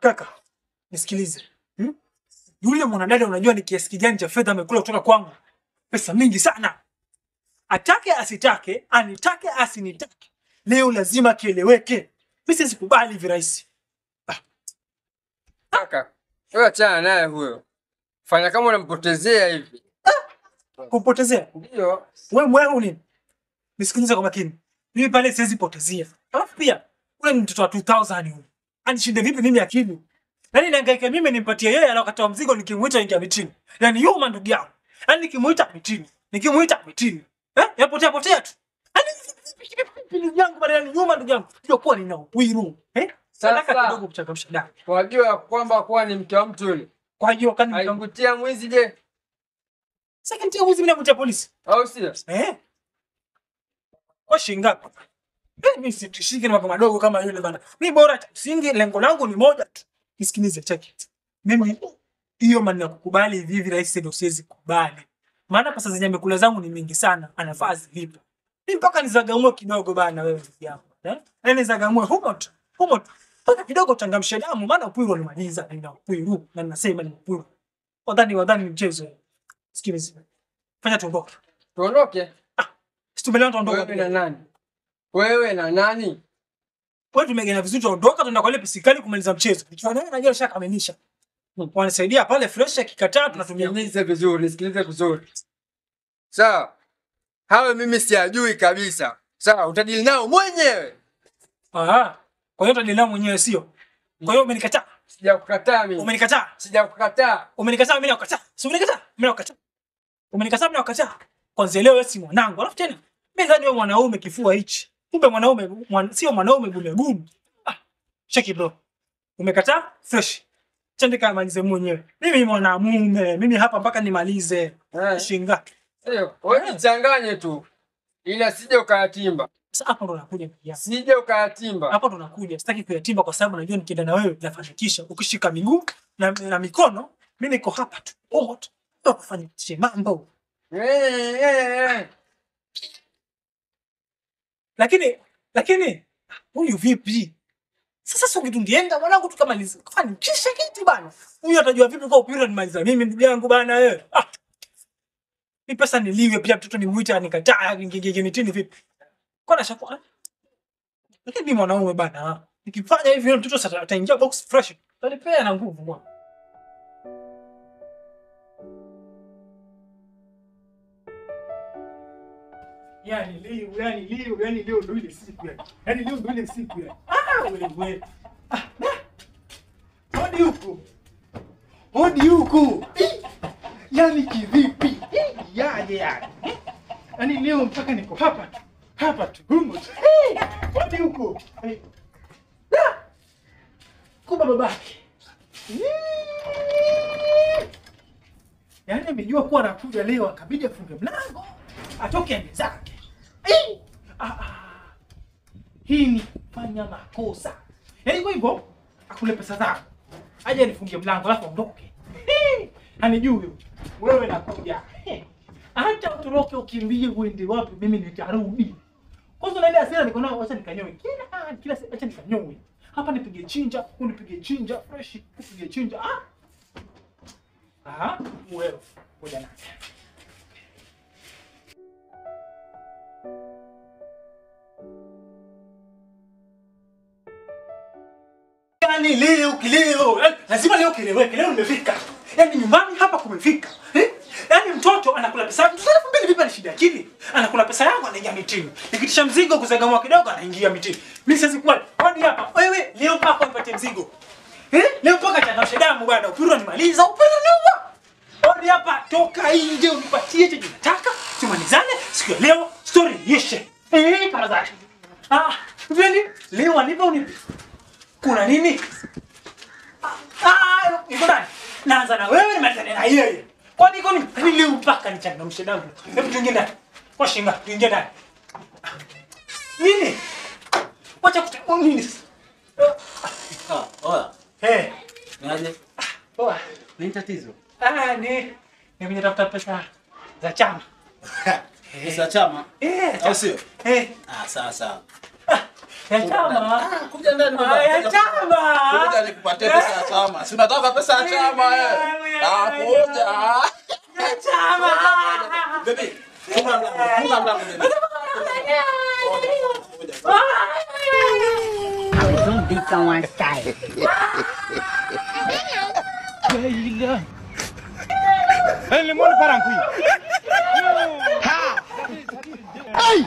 Kaka, nisikilize. Yule mwanadada unajua ni kiasi gani cha fedha amekula kutoka kwangu? Pesa mingi sana. Atake asitake, anitake asinitake. Leo lazima kieleweke. Mimi siwezi kubali hivi rahisi. Kaka, wewe achana naye huyo. Fanya kama unampotezea hivi. Kumpotezea? Ndio. Wewe nini? Nisikilize kwa makini. Mimi pale siwezi potezea. Alafu pia, ule ni mtoto wa 2000 huyo. Anishinde vipi mimi akili? Yaani nahangaika mimi nimpatie yeye alokatoa mzigo nikimuita ingia mitini. Yaani yuma ndugu yangu. Yaani nikimuita mitini. Yapotea tu. Yaani ndugu yangu bado yani yuma ndugu yangu. Ndio kuwa nina uwiru. Sasa kidogo kuchangamsha ndani. Wajua kwamba kwa ni mke wa mtu yule. Kwa hiyo kani Aikumtia mwizi je? Sasa nitia mwizi mimi namutia polisi. Au sio? Kwa shingapi? Mimi sitishike na mambo madogo kama yule bana. Mimi bora singi lengo langu ni moja tu. Nisikilize cheki. Mimi hiyo maana kukubali hivi rahisi ndio siwezi kubali. Maana pesa zenye amekula zangu ni mingi sana. Anafaa zivipi? Mimi mpaka nizagamue kidogo bana wewe ndugu yangu. Yaani nizagamue humo tu. Mpaka kidogo changamshe damu maana upwiru alimaliza nina upwiru na ninasema ni upwiru. Wadhani mchezo. Sikilize. Fanya tuondoke. Tuondoke? Situmelewa tuondoke. Wewe na nani? Wewe na nani? Wewe tumegena vizuri tuondoka tunaenda kwa ile pisikali kumaliza mchezo. Nikiona najua shakamilisha. Wanasaidia pale fresh akikataa tunatumia. Nisikilize vizuri. Sawa. Hawe mimi siyajui kabisa. Sawa, utadili nao mwenyewe. Kwa hiyo utadili nao mwenyewe sio? Kwa hiyo umenikataa? Sijakukataa mimi. Umenikataa? Sijakukataa. Umenikataa mimi nakukataa. Si umenikataa? Mimi nakukataa. Umenikataa mimi nakukataa. Kwanza leo wewe si mwanangu. Alafu tena mimi dhani wewe mwanaume kifua hichi. Kumbe mwanaume sio mwanaume bure gumu. Cheki bro. Umekataa? Fresh. Chandika malize mwenyewe. Mimi mwanamume, mimi hapa mpaka nimalize. Shinga. Sio, wewe jichanganye tu. Ila sije ukayatimba. Sasa hapo ndo nakuja pia. Sije ukayatimba. Hapo ndo nakuja. Sitaki kuyatimba kwa sababu najua nikienda na wewe nafanikisha. Ukishika miguu na mikono, mimi niko hapa tu. Ndio kufanikisha mambo. Lakini huyu vipi? Sasa sio tungeenda mwanangu tukamaliza. Kufanikisha kitu bana. Huyu atajua vipi kwa upira nimaliza mimi ndugu yangu bana wewe. Ni pesa niliwe pia mtoto nimuite anikataa ngigige mitini vipi? Kwa na shaka. Lakini mimi mwanaume bana. Nikifanya hivi mtoto sasa ataingia box fresh. Talipea na nguvu bwana. Yani leo ndio ile siku yani. Yani leo ndio ile siku yani. Wewe. Hodi huko. Yani kivipi? Yani. Yani leo mpaka niko hapa tu. Humo. Hodi huko. Kumbe babake. Yani amejua kuwa anakuja leo akabidi afunge mlango. Atoke ende zake. Hii ni kufanya makosa. Yaani kwa hivyo akule pesa zako. Aje nifungie mlango alafu ondoke. Anijui wewe nakuja. Hata utoroke ukimbie uende wapi mimi nitarudi. Kwanza naenda hasira niko nao acha nikanyoe. Kila acha nikanyoe. Hapa nipige chinja, unipige chinja fresh, upige chinja. Wewe. Ngoja na. Yani leo lazima leo kileweke. Leo nimefika. Yani nyumbani hapa kumefika. Yani mtoto anakula pesa. Mtoto 2000 vipi ni shida akili? Anakula pesa yangu anaingia mitini. Nikitisha mzigo kuzagamua kidogo anaingia mitini. Mimi siwezi kubali. Hadi hapa. Wewe leo mpaka nipatie mzigo. Leo mpaka changamsha damu bwana. Upira nimaliza. Upira leo. Hadi hapa toka nje unipatie chenye nataka. Tumalizane siku ya leo story yeshe. Kaza. Vile leo anipa unipi. Kuna nini? Niko ndani. Naanza na wewe nimalizane na yeye. Kwani iko nini? Ni leo mpaka nichangamshe damu. Hebu tuingie ndani. Kwa shinga, tuingie ndani. Nini? Wacha kutaka nini sasa? Oya. Niaje? Poa. Nini tatizo? Mimi natafuta pesa za chama. Pesa chama? Au sio? Sawa. Ya chama. Kuja ndani baba. Ya chama. Kuja nikupatie pesa ya chama. Si unataka pesa ya chama kuja. Ya chama. Baby, funga mlango baby. Don't be someone's style. Ele mole parankui. Ha! Ai!